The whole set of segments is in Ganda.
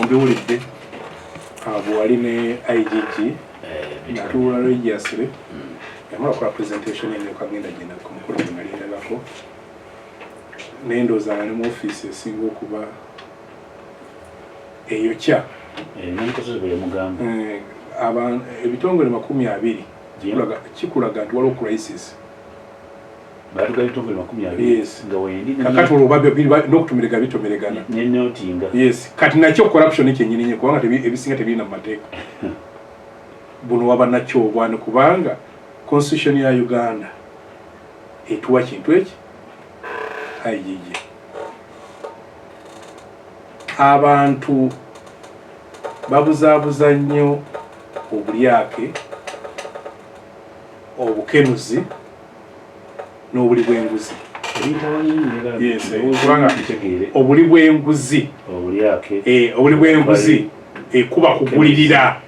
Mbiwulidde bwali ne IGG natuula regiastre yamala okukola presentation emyoka ngenda genda ku mukolo gwe nali ndabako nendooza nga ne mu ofiisi esinga okuba eyokya ebitongole 20 kikulaga nti waliwo crisis kakati olwo n'okutumirega bitomeregana yes kati nakyo corruption kyennyini kubanga ebisinga tebirina mu mateeka buno waba nakyo obwana kubanga constitution ya Uganda etuwa kintu eki IGG abantu babuzaabuza nnyo obulyake obukenuzi n'obuli bw'enguzi obuli bw'enguzi obuli bw'enguzi kuba kugulirira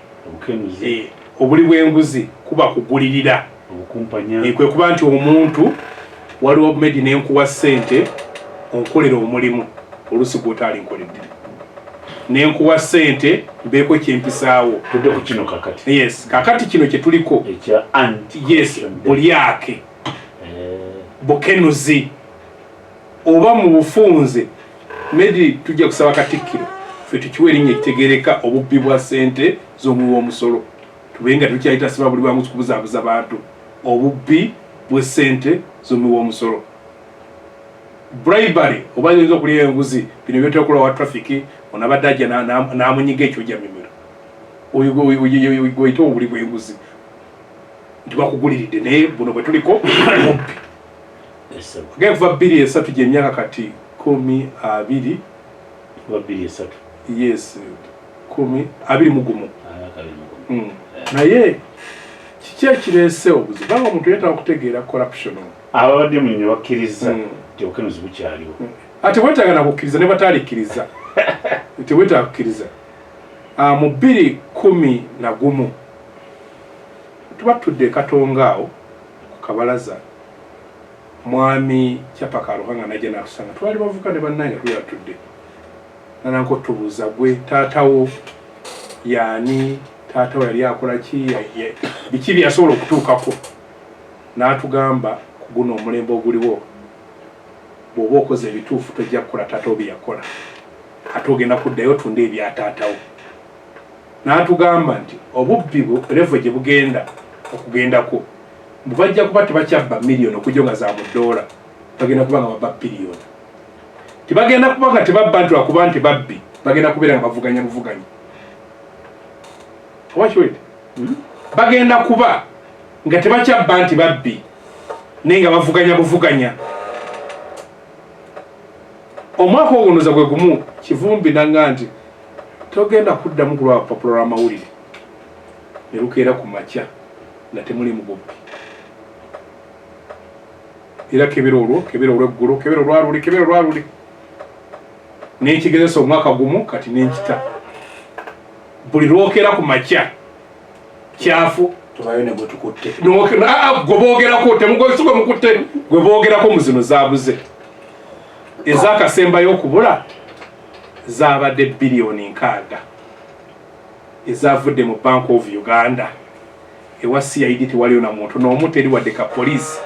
obuli bw'enguzi kuba kugulirira kwe kuba nti omuntu waliwo medi n'enkuwa ssente onkolera omulimu oluusi gw'otaali nkoledde n'enkuwa ssente mbeeko kyempisaawo tudde ku kino kakati yes kakati kino kye tuliko ekya anti yes bulyake bukenuzi oba mu bufunze medi tujja kusaba Katikkiro ffe tukiwa erinnya ekitegereka obubbi bwa ssente z'omuwi w'omusolo tubenga tukyayita siba buli bwangu kubuzaabuza bantu obubbi bw'essente z'omuwi w'omusolo bribery oba yinza okulya enguzi bino by'otekola wa traffic onabadde ajja n'amunyiga ekyojja mimiro oyo goyita obuli bw'enguzi nti bakuguliridde naye buno bwe tuliko obubbi kuva 2 gy'emyaka kati 12 yes 21 naye kiki ekireese obuzibu banga omuntu yetaaga okutegeera corruption ababadde mu nnyo bakkiriza nti obukenuzi bukyaliwo ate wetaaga nakukkiriza ne bataalikkiriza tewetaaga kukkiriza mu 2011 tuba tudde Katonga awo ku kabalaza mwami Kyapaka Ruhanga najja nakusanga twali bavuka ne bannange tuyatudde nananko tubuuza gwe taatawo yaani taatawo yali akola ki biki byasobola okutuukako n'atugamba ku guno omulembe oguliwo bw'oba okoze ebituufu tojja kukola taatawo bye yakola ate ogenda kuddayo tunda ebya taatawo n'atugamba nti obubbi levo gye bugenda okugendako bajja kuba tebakyabba miliyoni okujja nga za $, bagenda kuba nga babba biliyoni tibagenda kuba nga tebabba nti lwakuba nti babbi bagenda kubeera nga bavuganya buvuganya oba kiwete bagenda kuba nga tebakyabba nti babbi naye nga bavuganya buvuganya omwaka ogunoza gwe gumu Kivumbi nanga nti togenda kuddamu kulwa papula lw'amawulire ne lukeera ku makya nga temuli mu bubbi era kebera olw'eggulu kebera olwaluli n'ekigezesa omwaka gumu kati n'enkita buli lwokera ku makya kyafu tubayo ne gwe tukutte gwe boogerako temugozi gwe mukutte gwe boogerako mu zino zaabuze ez'akasembayo okubula zaabadde biliyoni 6 ezavudde mu Bank of Uganda ewa CID tewaliyo na muntu n'omu teri wadde ka poliisi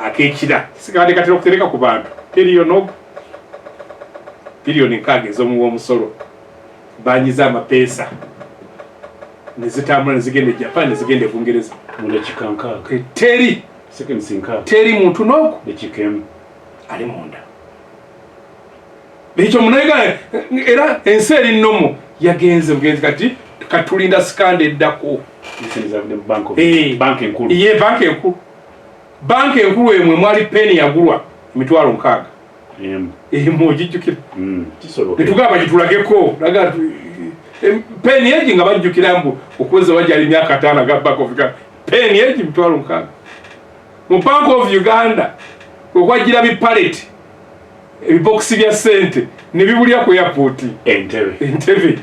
akekira sikade katera okutereka ku bantu teriyo no biliyoni 6 ez'omuwi w'omusolo banyiza amapeesa nezitambula nezigenda Japan nezigenda Bungereza mule chikanka teri second sinka teri muntu n'oku ekikemu ali munda ekyo munayega era ensi eri nnomo yagenze bugenzi kati katulinda sikande eddako bank enkulu ye bank enkulu emwe mwali peni yagulwa $600 emu ogijjukira netugamba gitulageko laga peni eji nga bajjukira mbu okuweza wajali emyaka 5 ga Bank of Uganda peni eji $600 mu Bank of Uganda okwagira bipaleti ebibokisi bya ssente ne bibulya ku airport Entebbe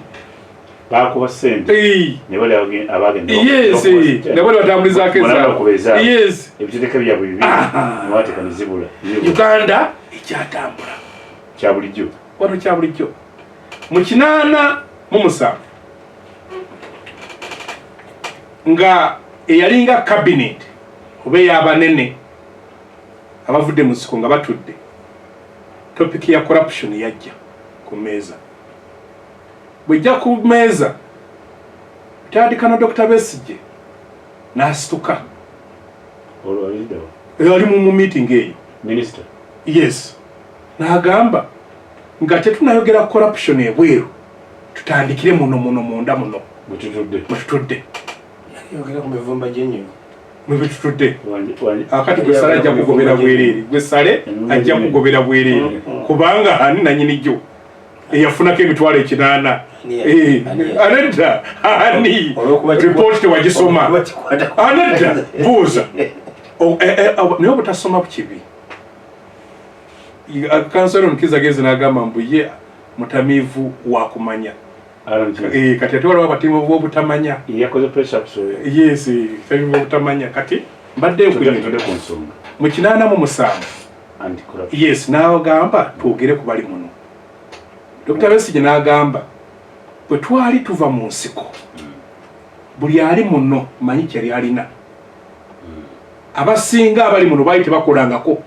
bakuba ssente ne bali abagenda yes ne bali batambulizaako ezaawo yes ebitereka byabwe bibi ne watekanizibula Uganda ekyatambula kya bulijjo wano kya bulijjo mu 87 nga eyalinga cabinet oba y'abanene abavudde mu nsiko nga batudde topic ya corruption yajja ku meeza bwejja ku meeza tandika na Dr. Besigye n'asituka yali mu meeting eyo minister yes n'agamba nga tetunayogera corruption ebweru tutandikire muno munda muno mututudde yogera ku mivumba gy'ennyonyi mwebitutudde akati gwe sale ajja kugobera bwereere gwe sale ajja kugobera bwereere kubanga ani nanyini jjo eyafunako emitwalo 8 anedda ani report tewagisoma anedda buuza naye obutasoma bukibi kansolo omukizi ageze n'agamba mbu ye mutamiivu wakumanya kati ate waliwo abatimu b'obutamanya yakoze press up so yes femi b'obutamanya kati mbadde mu 87 yes n'agamba twogere ku bali muno Dr. Besigye n'agamba bwe twali tuva mu nsiko buli ali muno manyi kyali alina abasinga abali muno baali tebakolangako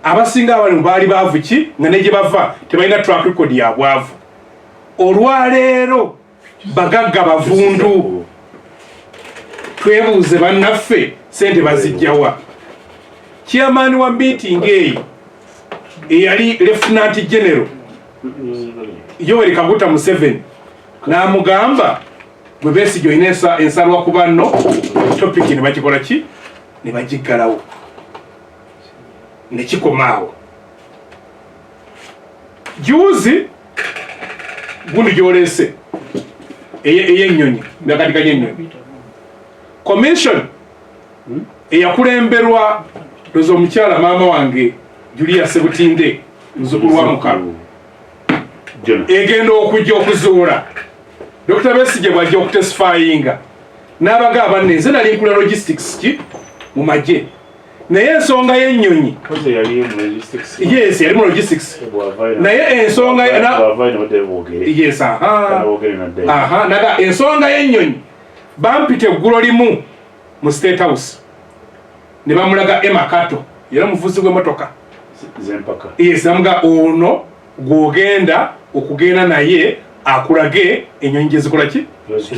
abasinga abali baali baavu ki nga ne gye bava tebalina track record ya bwavu olwaleero bagagga bavundu twebuuze bannaffe sente bazijjawa chairman wa meeting eyo eyali Lieutenant General Yoweri Kaguta Museveni n'amugamba bwe Besigye olina ensalwa ku banno topic ne bakikola ki ne bagiggalawo nekikomaawo juzi gundi gyolese ey'ennyonyi nakatika y'ennyonyi commission eyakulemberwa loza omukyala maama wange Julia Sebutinde muzukulu wa Mukalu egenda okujja okuzuula Dr. Besigye bw'ajja okutesifayinga n'abagamba nze nali nkula logistics ki mu magye naye ensonga y'ennyonyi yes yali mu logistics naye ensonga yes naga ensonga y'ennyonyi bampita eggulo limu mu State House ne bamulaga Emakato era muvuzi gw'emmotoka zempaka yes namuga ono gw'ogenda okugenda naye akulage ennyonyi gye zikola ki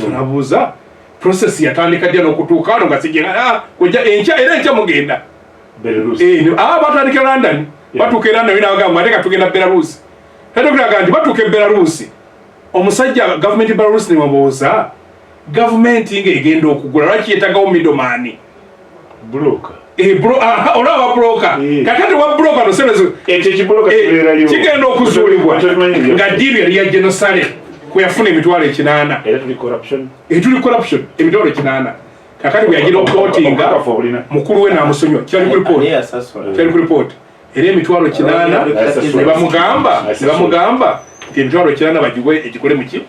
tunabuuza process yatandika dya n'okutuuka ano nga sigenda kujja enkya era enkya mugenda Belarus batandika London batuuka London binabagamba ate katugenda Belarus tetugiraga nti batuuka e Belarus omusajja government Belarus niwabuuza government nga egenda okugula lwaki yetagawo middleman broker olaba broker kakati wa broker nosebezo kigenda okuzuulibwa nga diiru yali ya genocide kweyafuna emitwalo 8 tuli corruption emitwalo 8 kakati bweyagira okukotinga mukulu we n'amusonyiwa kyali ku report era emitwalo 8 ne bamugamba nti emitwalo 8 bagigwe egikole muki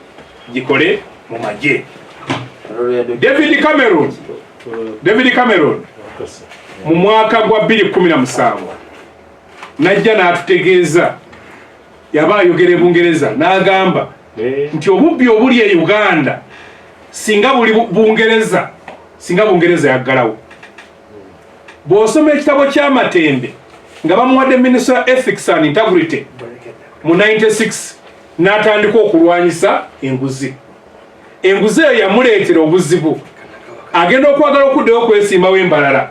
gikole mu magye David Cameron mu mwaka gwa 2017 najja n'atutegeeza yaba ayogera Bungereza n'agamba nti obubbi obuli e Uganda singa buli Bungereza yaggalawo bw'osoma ekitabo ky'Amatembe nga bamuwadde Minister Ethics and Integrity mu 96 n'atandika okulwanyisa enguzi eyo yamuleetera obuzibu agenda okwagala okuddayo okwesimbawo embalala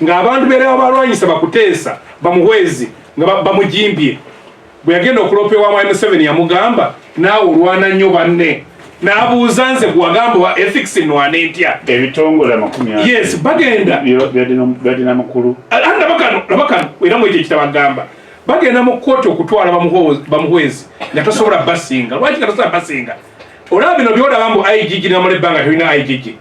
ng'abantu beera balwanyisa bakuteesa bamuhwezi nga bamujimbye bwe yagenda okulopewa mu M7 yamugamba naawe olwana nnyo banne n'abuuza nze gwagamba wa ethics nwana entya ebitongole 40 yes bagenda byadina makulu labakano era mwekyo ekitabagamba bagenda mu kkooti okutwala bamuhwezi nga tosobola basinga lwaki nga tosobola basinga olaba bino byolaba mbu IGG namala ebbanga tolina IGG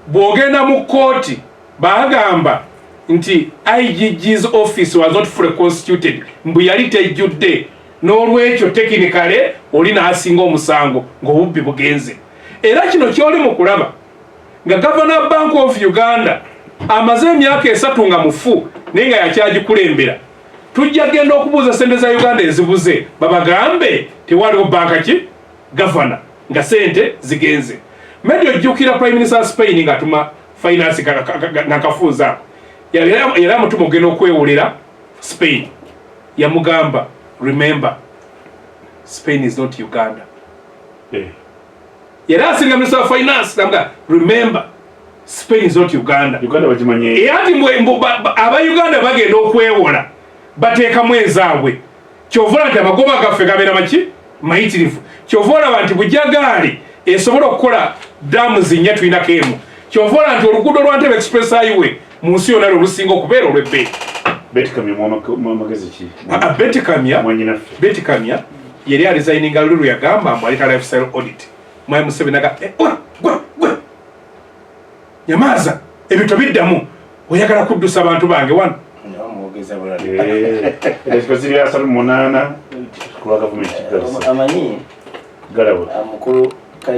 bw'ogenda mu kkooti bagamba nti IGG's office was not fully constituted mbu yali tejjudde n'olwekyo tekinikale oli n'asinga omusango ng'obubbi bugenze era kino kyoli mu kulaba nga Governor Bank of Uganda amaze emyaka 3 nga mufu naye nga yakyagikulembera tujja genda okubuuza sente za Uganda ezibuze babagambe tewaliwo banka ki gavana nga sente zigenze. Medio jukira Prime Minister Spain ngatuma finance nakafuza yali amutuma ogenda okwewolera Spain yamugamba remember Spain is not Uganda. Yali asinga Minister of Finance nanga remember Spain is not Uganda. Uganda bajimanye. Yati aba Uganda bagenda okwewola bateeka mwezaabwe. Kyovola nti amagoba gaffe gabeera maki mayitirivu. Kyovola abantu bujagaali esobola okukola damu zinnya tulinako emu. Kyovola nti oluguudo lwa Entebbe Express Highway mu nsi yonna olusinga okubeera olw'ebbeeyi. Betkamya mwamagezi ki? Betkamya yali alizayininga lulu yagamba mbu aleta lifestyle audit. Mwai Museveni naga gwe nyamaza ebintu biddamu oyagala kuddusa abantu bange wano. Amanyi mukulu